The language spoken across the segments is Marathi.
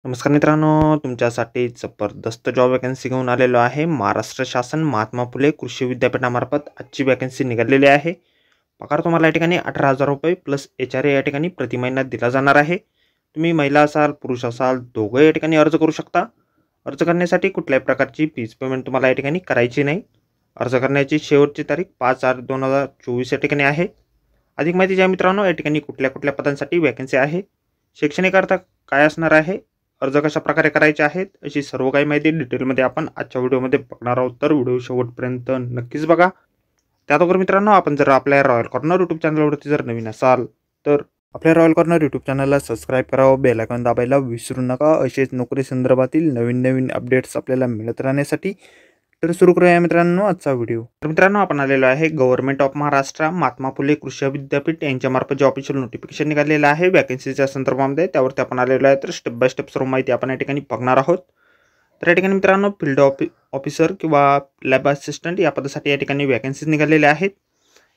नमस्कार मित्रांनो, तुमच्यासाठी जबरदस्त जॉब वॅकन्सी घेऊन आलेलो आहे। महाराष्ट्र शासन महात्मा फुले कृषी विद्यापीठामार्फत आजची वॅकन्सी निघालेली आहे। पगार तुम्हाला या ठिकाणी 18,000 रुपये प्लस HRA या ठिकाणी प्रति महिना दिला जाणार आहे। तुम्ही महिला असाल पुरुष असाल दोघे या ठिकाणी अर्ज करू शकता। अर्ज करण्यासाठी कुठल्याही प्रकारची फीस पेमेंट तुम्हाला या ठिकाणी करायची नाही। अर्ज करण्याची शेवटची तारीख 5/4/2024 या ठिकाणी आहे। अधिक माहिती ज्या मित्रांनो या ठिकाणी कुठल्या कुठल्या पदांसाठी वॅकन्सी आहे, शैक्षणिक अर्थ काय असणार आहे, अर्ज कशा प्रकारे करायचे आहेत, अशी सर्व काही माहिती डिटेलमध्ये आपण आजच्या व्हिडिओमध्ये बघणार आहोत। तर व्हिडिओ शेवटपर्यंत नक्कीच बघा। त्याचबरोबर मित्रांनो, आपण जर आपल्या रॉयल कॉर्नर यूट्यूब चॅनलवरती जर नवीन असाल तर आपल्या रॉयल कॉर्नर यूट्यूब चॅनलला सबस्क्राईब करावं, बेल आयकॉन दाबायला विसरू नका। असेच नोकरी संदर्भातील नवीन नवीन अपडेट्स आपल्याला मिळत राहण्यासाठी। तर सुरू करूया मित्रांनो आजचा व्हिडिओ। तर मित्रांनो, आपण आलेलो आहे गव्हर्नमेंट ऑफ महाराष्ट्र महात्मा फुले कृषी विद्यापीठ यांच्यामार्फत जे ऑफिशियल नोटिफिकेशन निघालेलं आहे वॅकन्सीच्या संदर्भामध्ये, त्यावरती आपण आलेलो आहे। तर स्टेप बाय स्टेप सर्व माहिती आपण या ठिकाणी बघणार आहोत। तर या ठिकाणी मित्रांनो, फील्ड ऑफिसर किंवा लॅब असिस्टंट या पदासाठी या ठिकाणी वॅकन्सीज निघालेल्या आहेत।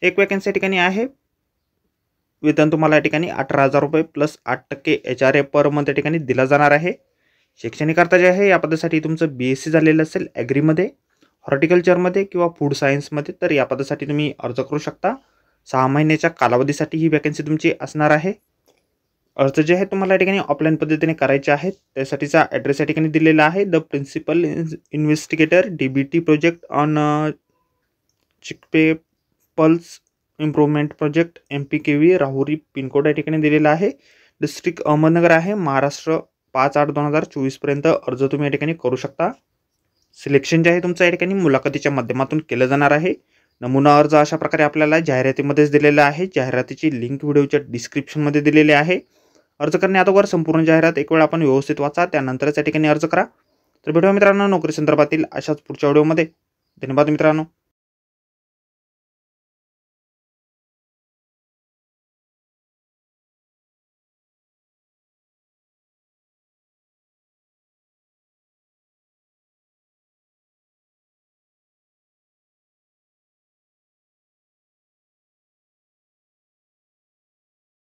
एक वॅकन्सी या ठिकाणी आहे, वेतन तुम्हाला या ठिकाणी 18,000 रुपये प्लस 8% HRA पर मंथ या ठिकाणी दिला जाणार आहे। शैक्षणिक अर्थ जे आहे या पदासाठी तुमचं BSc झालेलं असेल ॲग्रीमध्ये, हॉर्टिकल्चरमध्ये किंवा फूड सायन्समध्ये, तर या पदासाठी तुम्ही अर्ज करू शकता। 6 महिन्याच्या कालावधीसाठी ही वॅकन्सी तुमची असणार आहे। अर्ज जे आहे तुम्हाला या ठिकाणी ऑफलाईन पद्धतीने करायचे आहेत। त्यासाठीचा ॲड्रेस या ठिकाणी दिलेला आहे, the principal investigator DBT project on chickpea pulse improvement project MPKV Rahuri, pincode या ठिकाणी दिलेला आहे। डिस्ट्रिक्ट अहमदनगर आहे, महाराष्ट्र। 5/8/2024 पर्यंत अर्ज तुम्ही या ठिकाणी करू शकता। सिलेक्शन जे आहे तुमचं या ठिकाणी मुलाखतीच्या माध्यमातून केलं जाणार आहे। नमुना अर्ज अशा प्रकारे आपल्याला जाहिरातीमध्येच दिलेला आहे। जाहिरातीची लिंक व्हिडिओच्या डिस्क्रिप्शनमध्ये दिलेली आहे। अर्ज करण्याअगोदर संपूर्ण जाहिरात एक वेळ आपण व्यवस्थित वाचा, त्यानंतरच या ठिकाणी अर्ज करा। तर भेटूया मित्रांनो नोकरी संदर्भातील अशाच पुढच्या व्हिडिओमध्ये। धन्यवाद मित्रांनो।